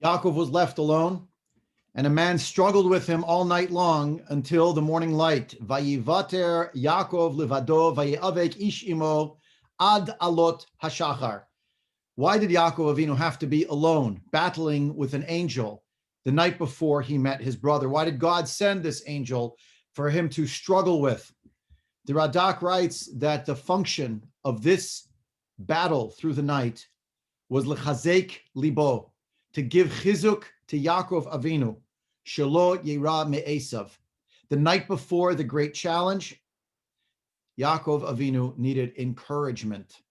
Yaakov was left alone, and a man struggled with him all night long until the morning light. Vayivater Yaakov levado vayiavek ish imo ad alot hashachar. Why did Yaakov Avinu have to be alone, battling with an angel the night before he met his brother? Why did God send this angel for him to struggle with? The Radak writes that the function of this battle through the night was lechazek libo, to give chizuk to Yaakov Avinu, shelo yira me'esav. The night before the great challenge, Yaakov Avinu needed encouragement.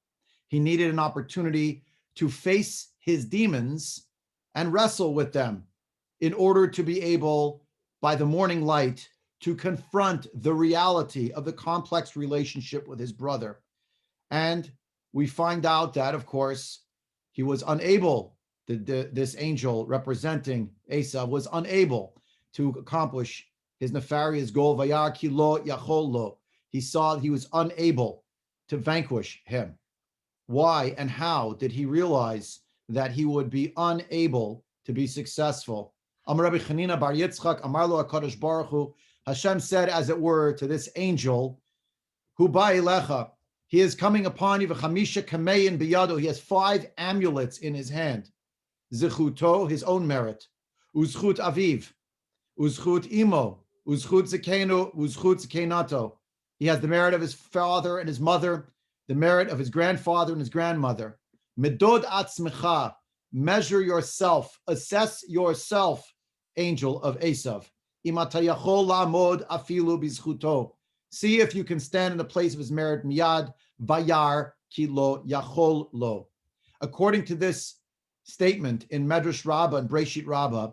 He needed an opportunity to face his demons and wrestle with them in order to be able, by the morning light, to confront the reality of the complex relationship with his brother. And we find out that, of course, he was unable, this angel representing Esav was unable to accomplish his nefarious goal. Vayar ki lo yachol lo. He saw he was unable to vanquish him. Why and how did he realize that he would be unable to be successful? Amar Rabbi Chanina bar Yitzchak, Amar lo HaKadosh Baruch Hu, Hashem said, as it were, to this angel, Hu ba'ilecha, he is coming upon you, v'chamisha kamein biyado, he has 5 amulets in his hand. Zechuto, his own merit. Uzchut aviv, uzchut imo, uzchut zekenu, uzchut zekenato. He has the merit of his father and his mother, the merit of his grandfather and his grandmother. Medod atzmecha, measure yourself, assess yourself, angel of Esav. Imatayachol lamod afilu bizchuto. See if you can stand in the place of his merit. Miyad vayar kilo yachol lo. According to this statement in Medrash Rabbah and Breshit Rabbah,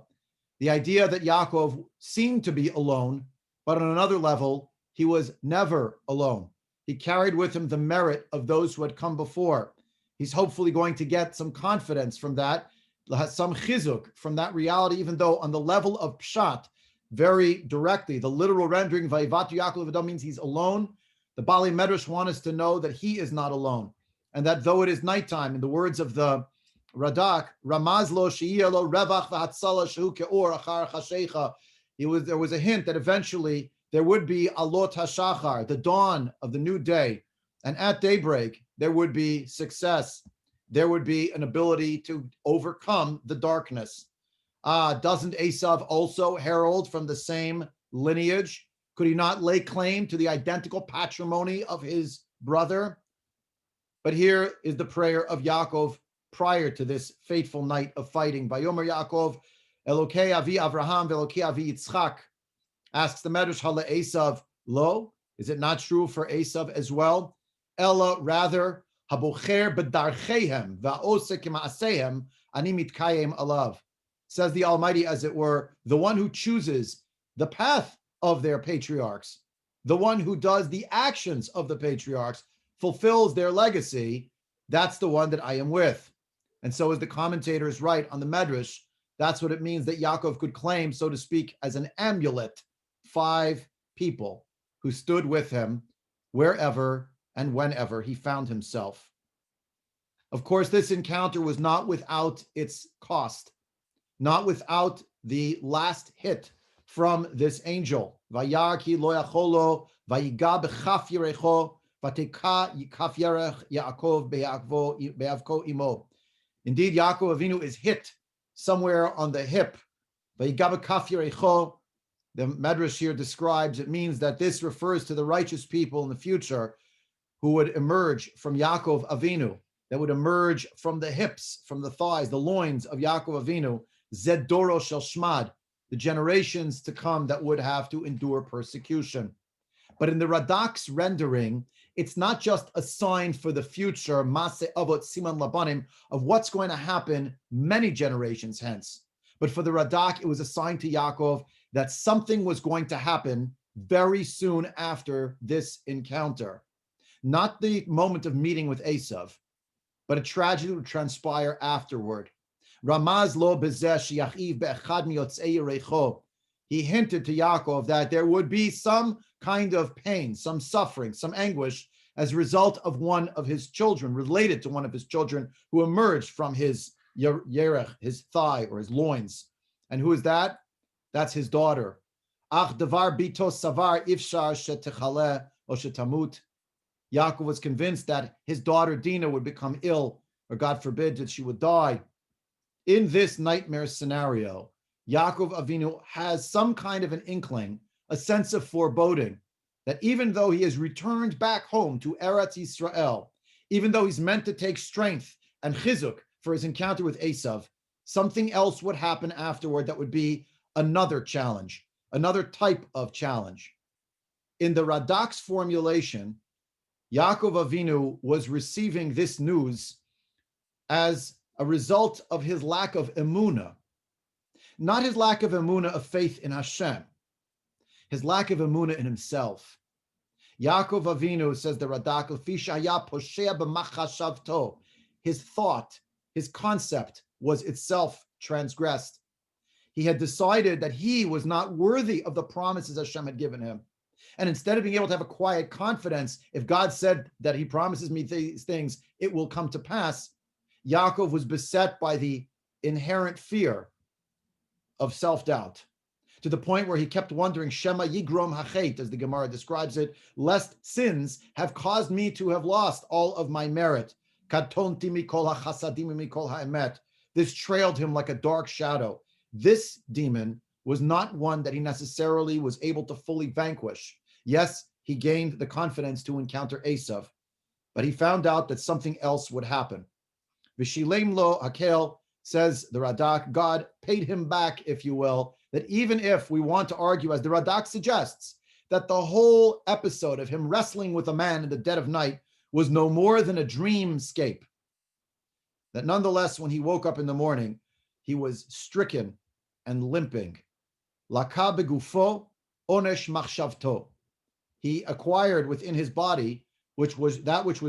the idea that Yaakov seemed to be alone, but on another level, he was never alone. He carried with him the merit of those who had come before. He's hopefully going to get some confidence from that, some chizuk from that reality, even though on the level of pshat, very directly, the literal rendering, Vayivatu Yaakov Levado, means he's alone. The Bali Medrash want us to know that he is not alone, and that though it is nighttime, in the words of the Radak, Ramazlo Sheiyelo Revach V'Hatzala Shehu Ke'or Achar Chashecha. There was a hint that eventually there would be Alot HaShachar, the dawn of the new day, and at daybreak there would be success. There would be an ability to overcome the darkness. Doesn't Esav also herald from the same lineage? Could he not lay claim to the identical patrimony of his brother? But here is the prayer of Yaakov prior to this fateful night of fighting. Vayomer Yaakov, Elokei avi Avraham, Elokei avi Yitzchak. Asks the Medrash, Hala Esav lo? Is it not true for Esav as well? Ella, rather, Habocher b'darchehem va'osek ma'asehem ani mitkayem alav. Says the Almighty, as it were, the one who chooses the path of their patriarchs, the one who does the actions of the patriarchs, fulfills their legacy, that's the one that I am with. And so as the commentators write on the Medrash, that's what it means that Yaakov could claim, so to speak, as an amulet, 5 people who stood with him wherever and whenever he found himself. Of course, this encounter was not without its cost, not without the last hit from this angel. Vayar ki lo yacholo, vayiga b'chaf yerecho, vateka kaf yerech Yaakov be'avko imo. Indeed, Yaakov Avinu is hit somewhere on the hip. Vayiga b'kaf yerecho. The Medrash here describes, it means that this refers to the righteous people in the future who would emerge from Yaakov Avinu, that would emerge from the hips, from the thighs, the loins of Yaakov Avinu, Zed Doro Shel Shmad, the generations to come that would have to endure persecution. But in the Radak's rendering, it's not just a sign for the future, Maseh Avot Siman Labanim, of what's going to happen many generations hence. But for the Radak, it was a sign to Yaakov that something was going to happen very soon after this encounter. Not the moment of meeting with Esav, but a tragedy would transpire afterward. Ramaz lo bezesh yachiv be'echad miyotzei yerecho. He hinted to Yaakov that there would be some kind of pain, some suffering, some anguish as a result of one of his children, related to one of his children who emerged from his Yerech, his thigh or his loins. And who is that? That's his daughter. Ach devar bito savar ifshar shetechale o shetamut. Yaakov was convinced that his daughter Dinah would become ill, or God forbid that she would die. In this nightmare scenario, Yaakov Avinu has some kind of an inkling, a sense of foreboding, that even though he has returned back home to Eretz Yisrael, even though he's meant to take strength and chizuk for his encounter with Esav, something else would happen afterward that would be another challenge, another type of challenge. In the Radak's formulation, Yaakov Avinu was receiving this news as a result of his lack of emunah, not his lack of emunah of faith in Hashem, his lack of emunah in himself. Yaakov Avinu, says the Radak, his thought, his concept was itself transgressed. He had decided that he was not worthy of the promises Hashem had given him. And instead of being able to have a quiet confidence, if God said that he promises me these things, it will come to pass, Yaakov was beset by the inherent fear of self-doubt, to the point where he kept wondering, Shema yigrom hachet, as the Gemara describes it, lest sins have caused me to have lost all of my merit. Katonti mikol hachasadim mikol ha'emet. This trailed him like a dark shadow. This demon was not one that he necessarily was able to fully vanquish. Yes, he gained the confidence to encounter Esav, but he found out that something else would happen. V'shilem lo hakel, says the Radak, God paid him back, if you will, that even if we want to argue, as the Radak suggests, that the whole episode of him wrestling with a man in the dead of night was no more than a dreamscape, that nonetheless, when he woke up in the morning, he was stricken and limping. Laka begufo onesh machshavto. He acquired within his body, which was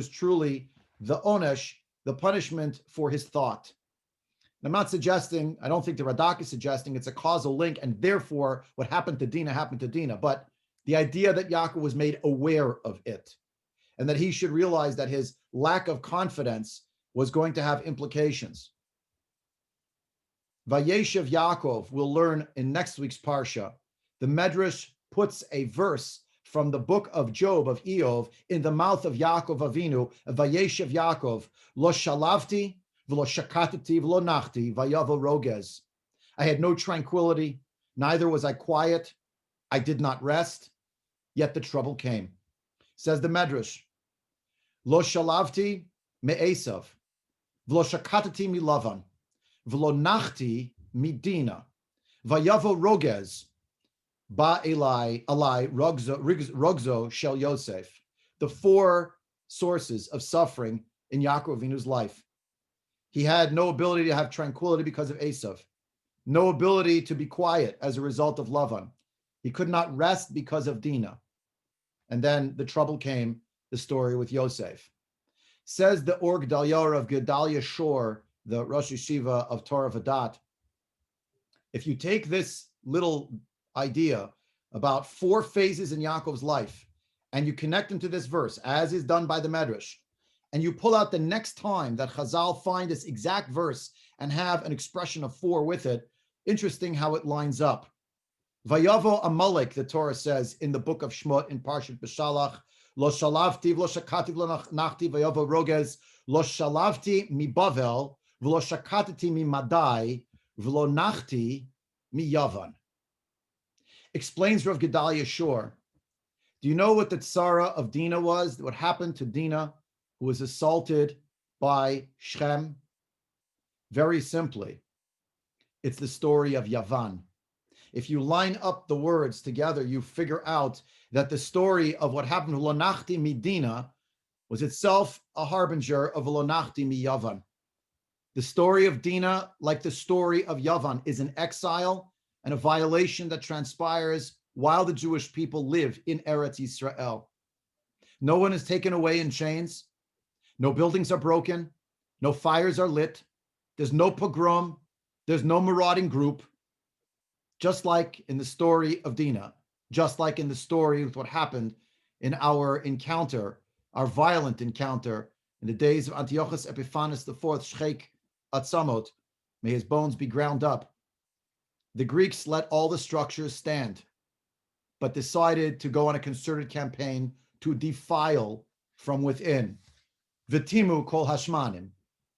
truly the onesh, the punishment for his thought. And I'm not suggesting, I don't think the Radak is suggesting it's a causal link, and therefore what happened to Dinah happened to Dinah, but the idea that Yaakov was made aware of it, and that he should realize that his lack of confidence was going to have implications. Vayeshev Yaakov, we'll learn in next week's Parsha. The Medrash puts a verse from the book of Job, of Eov, in the mouth of Yaakov Avinu, Vayeshev Yaakov, Lo shalavti, v'lo shakatati, v'lo nachti, vayavo rogez. I had no tranquility, neither was I quiet, I did not rest, yet the trouble came. Says the Medrash, Lo shalavti me Esav, v'lo shakatati mi Lavan, v'lo nachti mi Dina, vayavo rogez, ba elai rogzo shel Yosef. The four sources of suffering in Yaakov Avinu's life. He had no ability to have tranquility because of Esav, no ability to be quiet as a result of Lavan. He could not rest because of Dinah. And then the trouble came, the story with Yosef. Says the Or Gedalia of Gedalia Shor, the Rosh Yeshiva of Torah Vadat, if you take this little idea about four phases in Yaakov's life, and you connect them to this verse, as is done by the Medrash, and you pull out the next time that Chazal find this exact verse and have an expression of four with it, interesting how it lines up. Vayavo Amalek, the Torah says in the book of Shmot in Parshat B'Shalach, Lo shalavti v'lo shakati v'lo nachti vayavo rogez, Lo shalavti mi Bavel, v'lo shakatati mi Madai, v'lo nachti mi Yavan. Explains Rav Gedalia Shor. Do you know what the tzara of Dinah was? What happened to Dinah, who was assaulted by Shem? Very simply, it's the story of Yavan. If you line up the words together, you figure out that the story of what happened to Lo nachti mi Dinah was itself a harbinger of Lo nachti mi Yavan. The story of Dinah, like the story of Yavan, is an exile and a violation that transpires while the Jewish people live in Eretz Yisrael. No one is taken away in chains. No buildings are broken. No fires are lit. There's no pogrom. There's no marauding group. Just like in the story of Dinah, just like in the story with what happened in our encounter, our violent encounter in the days of Antiochus Epiphanes IV, Sheikh atzamot, may his bones be ground up. The Greeks let all the structures stand, but decided to go on a concerted campaign to defile from within. Vitimu kol hashmanim.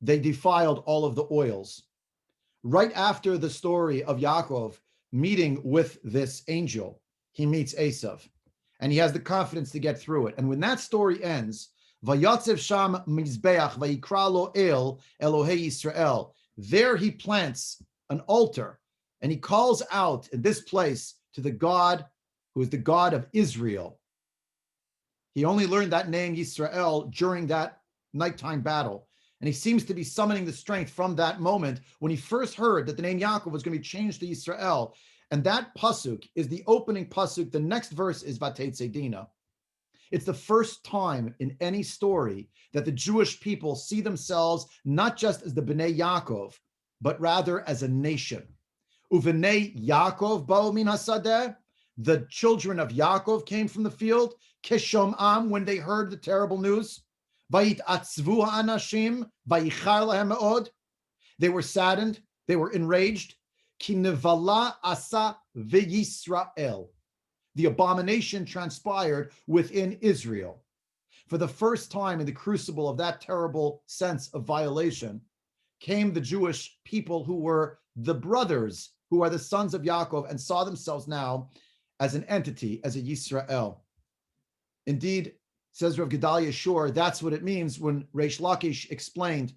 They defiled all of the oils. Right after the story of Yaakov meeting with this angel, he meets Esav, and he has the confidence to get through it. And when that story ends, Vayatzev sham mizbeach vayikra lo el Elokei Yisrael. There he plants an altar, and he calls out in this place to the God who is the God of Israel. He only learned that name Yisrael during that nighttime battle. And he seems to be summoning the strength from that moment when he first heard that the name Yaakov was going to be changed to Yisrael. And that pasuk is the opening pasuk. The next verse is Vateitze Dina. It's the first time in any story that the Jewish people see themselves not just as the Bnei Yaakov, but rather as a nation. Uvenei Yaakov ba'u min hasadeh. The children of Yaakov came from the field. Keshom'am, when they heard the terrible news. Vayit atzvu ha'anashim, vayichar lahem me'od. They were saddened. They were enraged. Ki nevala asa v'Yisrael. The abomination transpired within Israel. For the first time in the crucible of that terrible sense of violation came the Jewish people who were the brothers, who are the sons of Yaakov, and saw themselves now as an entity, as a Yisrael. Indeed, says Rav Gedalia Shor, that's what it means when Reish Lakish explained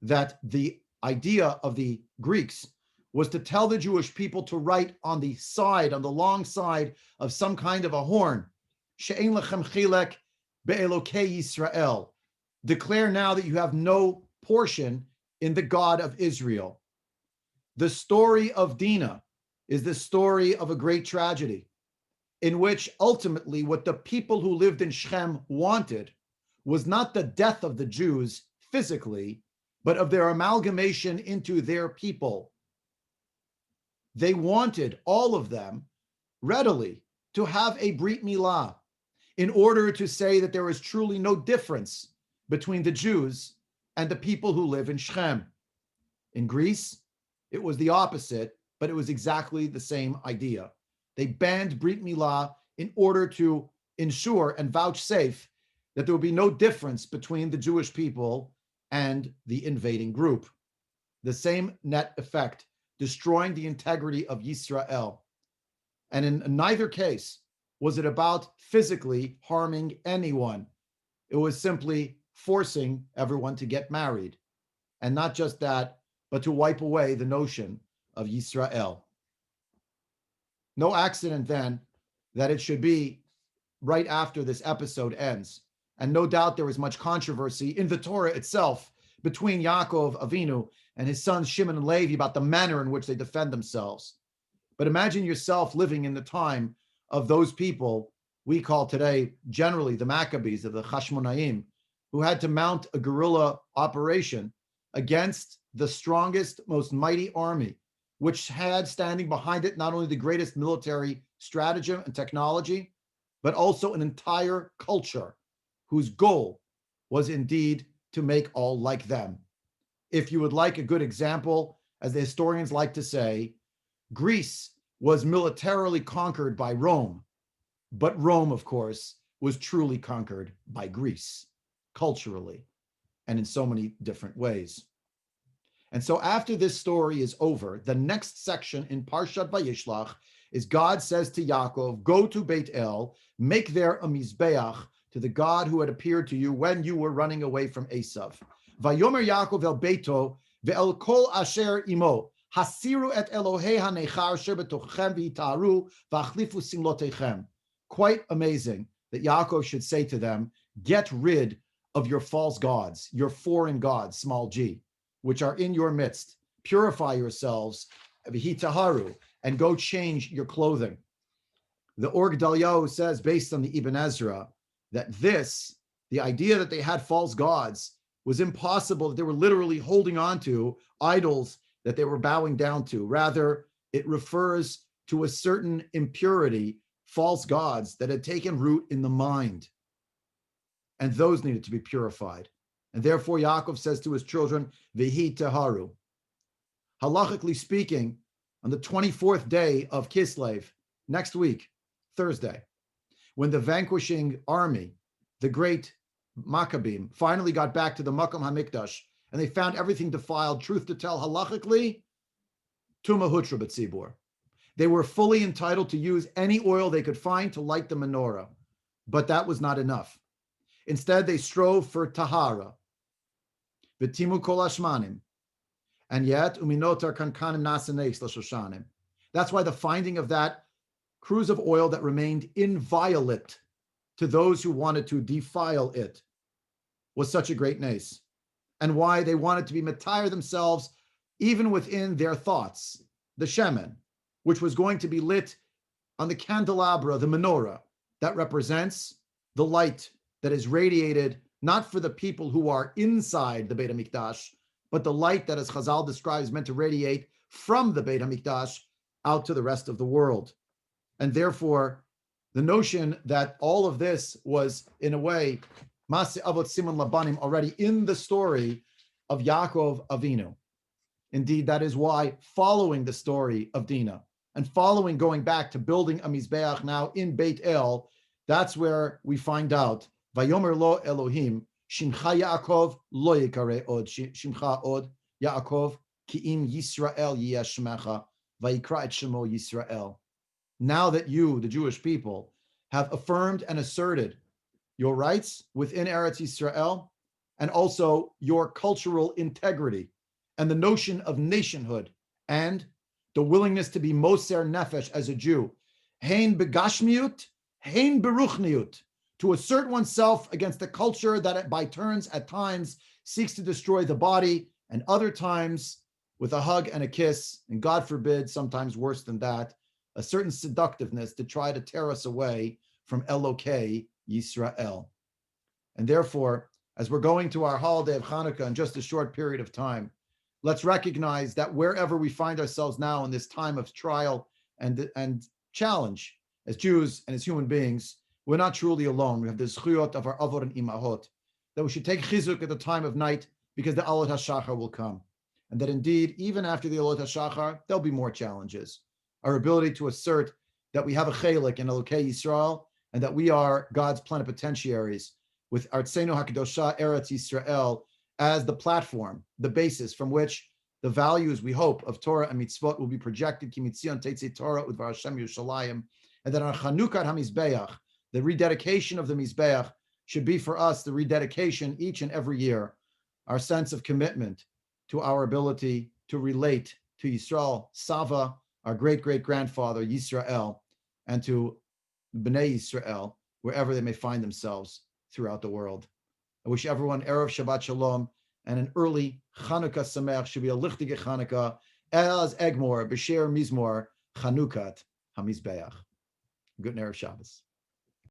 that the idea of the Greeks was to tell the Jewish people to write on the side, on the long side of some kind of a horn, She'ein lechem chilek be'elokei Yisrael. Declare now that you have no portion in the God of Israel. The story of Dinah is the story of a great tragedy, in which ultimately what the people who lived in Shechem wanted was not the death of the Jews physically, but of their amalgamation into their people. They wanted, all of them, readily to have a Brit Milah in order to say that there is truly no difference between the Jews and the people who live in Shechem. In Greece, it was the opposite, but it was exactly the same idea. They banned Brit Milah in order to ensure and vouchsafe that there would be no difference between the Jewish people and the invading group. The same net effect, destroying the integrity of Yisrael. And in neither case was it about physically harming anyone. It was simply forcing everyone to get married. And not just that, but to wipe away the notion of Yisrael. No accident then that it should be right after this episode ends. And no doubt there was much controversy in the Torah itself between Yaakov Avinu and his sons Shimon and Levi about the manner in which they defend themselves. But imagine yourself living in the time of those people we call today generally the Maccabees of the Chashmonaim, who had to mount a guerrilla operation against the strongest, most mighty army, which had standing behind it not only the greatest military stratagem and technology, but also an entire culture whose goal was indeed to make all like them. If you would like a good example, as the historians like to say, Greece was militarily conquered by Rome, but Rome, of course, was truly conquered by Greece, culturally, and in so many different ways. And so after this story is over, the next section in Parshat Vayishlach is God says to Yaakov, go to Beit El, make there a Hamizbeach to the God who had appeared to you when you were running away from Esav. Vayomer Yaakov el Beito ve'el kol asher imo hasiru et Elokei hanechar asher betochem v'yitaru v'achlifu simlotechem. Quite amazing that Yaakov should say to them, get rid of your false gods, your foreign gods, small g, which are in your midst. Purify yourselves, v'hitaharu, and go change your clothing. The Or Gedaliahu says, based on the Ibn Ezra, that the idea that they had false gods was impossible, that they were literally holding on to idols that they were bowing down to. Rather, it refers to a certain impurity, false gods that had taken root in the mind. And those needed to be purified. And therefore Yaakov says to his children, Vihi Teharu. Halachically speaking, on the 24th day of Kislev, next week, Thursday, when the vanquishing army, the great Maccabim, finally got back to the Makom HaMikdash, and they found everything defiled, truth to tell, halachically, Tuma Hutra B'tzibur. They were fully entitled to use any oil they could find to light the menorah, but that was not enough. Instead, they strove for Tahara, B'timu Kol Hashmanim, and yet, Uminotar Kankanim Nasanes L'Shoshanim. That's why the finding of that cruse of oil that remained inviolate to those who wanted to defile it was such a great nace, and why they wanted to be matire themselves even within their thoughts, the shemen, which was going to be lit on the candelabra, the menorah, that represents the light that is radiated not for the people who are inside the Beit HaMikdash, but the light that, as Chazal describes, meant to radiate from the Beit HaMikdash out to the rest of the world. And therefore, the notion that all of this was, in a way, Maseh Avot Siman Labanim, already in the story of Yaakov Avinu. Indeed, that is why, following the story of Dinah, and following going back to building a Mizbeach now in Beit El, that's where we find out, Vayomer lo Elohim, Shimcha Yaakov lo yikare od, Shimcha od Yaakov, ki im Yisrael yiyashmecha, vayikra et shemo Yisrael. Now that you, the Jewish people, have affirmed and asserted your rights within Eretz Yisrael, and also your cultural integrity, and the notion of nationhood, and the willingness to be moser nefesh as a Jew, hein begashmiut, hein beruchniut, to assert oneself against the culture that by turns at times seeks to destroy the body, and other times with a hug and a kiss, and God forbid, sometimes worse than that, a certain seductiveness to try to tear us away from Elokei, Yisrael. And therefore, as we're going to our holiday of Chanuka in just a short period of time, let's recognize that wherever we find ourselves now in this time of trial and challenge, as Jews and as human beings, we're not truly alone. We have the zchuyot of our avot and imahot, that we should take chizuk at the time of night because the alot hashachar will come. And that indeed, even after the alot hashachar, there'll be more challenges. Our ability to assert that we have a chelik in Elokei Yisrael, and that we are God's plenipotentiaries with Artseinu HaKadosha Eretz Yisrael as the platform, the basis from which the values we hope of Torah and mitzvot will be projected, Ki mitzion teitzei Torah udvar Hashem Yerushalayim, and that our Chanukat Hamizbeach, the rededication of the Mizbeach, should be for us the rededication each and every year, our sense of commitment to our ability to relate to Yisrael, Sava, our great-great-grandfather, Yisrael, and to Bnei Yisrael, wherever they may find themselves throughout the world. I wish everyone Erev Shabbat Shalom and an early Chanuka Sameach, should be a lichtige Chanuka, as Egmor, B'Sher Mizmor, Chanukat Hamizbeach. Good Erev Shabbos.